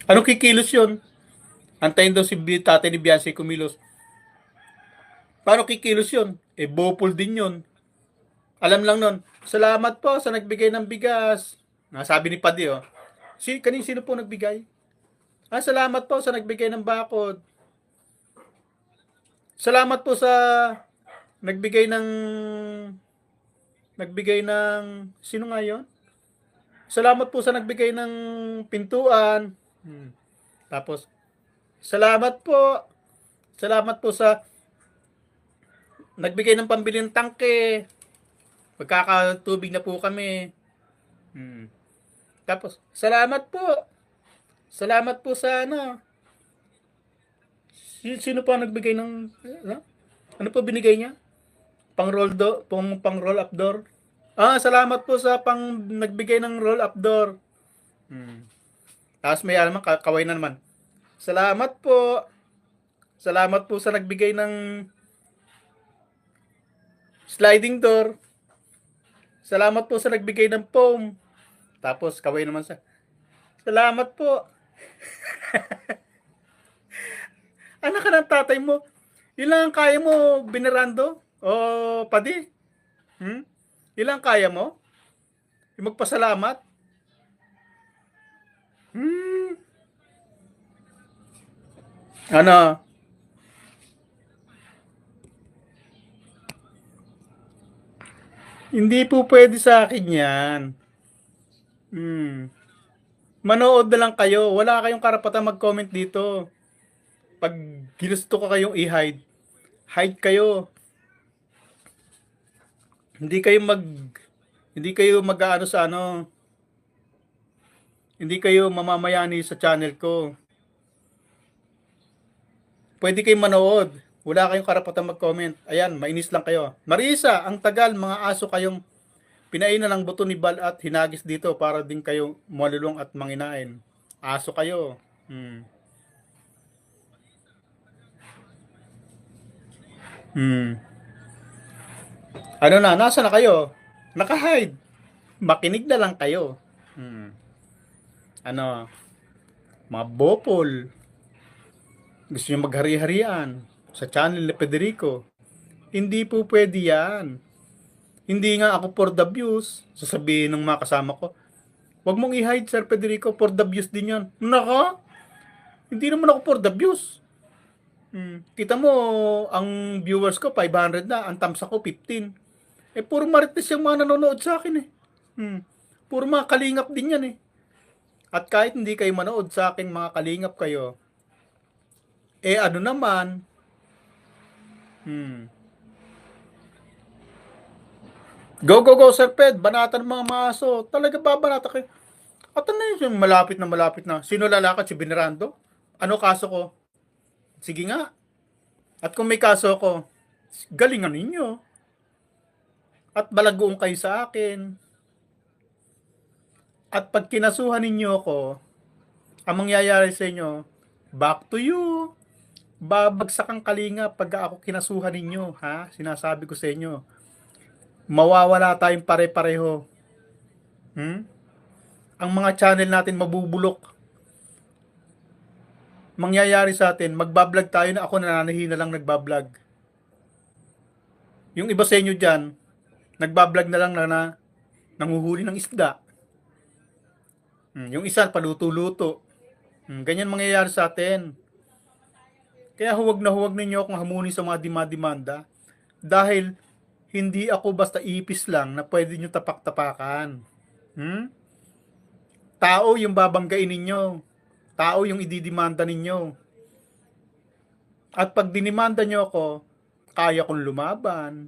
Anong kikilos yun? Antayin daw si tatay ni Beyonce kumilos. Paano kikilos yun? Eh, bopol din yun. Alam lang nun, salamat po sa nagbigay ng bigas. Sabi ni Padi, oh. Sino po nagbigay? Salamat po sa nagbigay ng bakod. Salamat po sa nagbigay ng sino nga yon? Salamat po sa nagbigay ng pintuan. Tapos salamat po. Salamat po sa nagbigay ng pambili ng tangke. Magkakatubig na po kami. Tapos salamat po. Salamat po sa ano. Sino pa nagbigay ng ano po binigay niya? Pang roll up door. Salamat po sa nagbigay ng roll up door. Tapos may naman, kaway na naman. Salamat po. Salamat po sa nagbigay ng sliding door. Salamat po sa nagbigay ng foam. Tapos kaway naman sa salamat po. Anak ka ng tatay mo. Ilang kaya mo, Binerando? O Padi? Ilang kaya mo? Yung magpasalamat? Ano? Hindi po pwede sa akin yan. Manood na lang kayo. Wala kayong karapatan mag-comment dito. Pag ginusto ko kayong i-hide, hide kayo. Hindi kayo mag-ano sa ano. Hindi kayo mamamayani sa channel ko. Pwede kayong manood. Wala kayong karapatan mag-comment. Ayan, mainis lang kayo. Marisa, ang tagal, mga aso kayong pinainan ng buto ni Bal at hinagis dito para din kayo malulong at manginain. Aso kayo. Ano na, nasa na kayo? Naka-hide. Makinig na lang kayo. Ano, mga bopol. Gusto nyo maghari-harian sa channel ni Federico. Hindi po pwede yan. Hindi nga ako for the views. Sasabihin ng mga kasama ko, wag mong i-hide, Sir Federico, for the views din yan. Naka? Hindi naman ako for the views. Kita mo, ang viewers ko 500 na, ang thumbs ako 15. Puro marites yung mga nanonood sa akin eh. Puro mga kalingap din yan eh. At kahit hindi kayo manood sa akin, mga kalingap kayo, ano naman, go, go, go, Sir Ped, banatan ng mga maso. Talaga babanata kayo. At ano yung malapit na? Sino lalakad? Si Venerando? Ano kaso ko? Sige nga. At kung may kaso ko, galingan ninyo. At balagoon kayo sa akin. At pag kinasuhan ninyo ako, ang mangyayari sa inyo, back to you. Babagsak ang kalinga pag ako kinasuhan ninyo, ha? Sinasabi ko sa inyo. Mawawala tayong pare-pareho. Ang mga channel natin mabubulok. Mangyayari sa atin, magbablog tayo na ako nananahina lang nagbablog. Yung iba sa inyo dyan, nagbablog na lang na nanguhuli ng isda. Yung isa, paluto-luto. Ganyan mangyayari sa atin. Kaya huwag na huwag ninyo akong hamunin sa mga demanda. Dahil hindi ako basta ipis lang na pwede nyo tapak-tapakan. Tao yung babanggain ninyo. Tao yung ididemanda ninyo. At pag dinimanda nyo ako, kaya kong lumaban.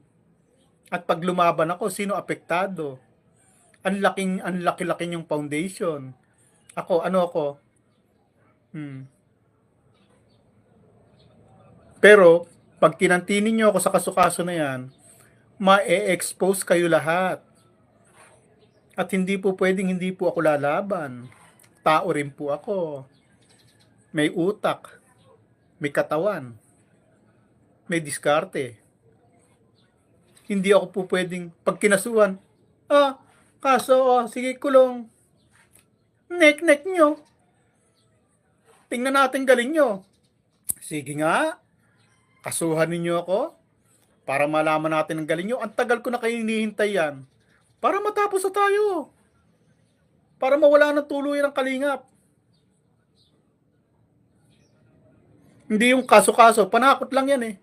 At pag lumaban ako, sino apektado? Ang laki-laki yung foundation. Ano ako? Pero, pag kinantinin nyo ako sa kaso-kaso na yan, ma-expose kayo lahat. At hindi po pwedeng hindi po ako lalaban. Tao rin po ako. May utak. May katawan. May diskarte. Hindi ako po pwedeng pag kinasuhan, kaso, sige kulong. Nek-nek nyo. Tingnan natin galing nyo. Sige nga, kasuhan ninyo ako para malaman natin ang galing nyo. Ang tagal ko na kayo hinihintay yan. Para matapos na tayo. Para mawala ng tuluyan ng kalingap. Hindi yung kaso-kaso. Panakot lang yan eh.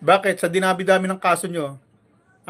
Bakit? Sa dinabi-dami ng kaso nyo,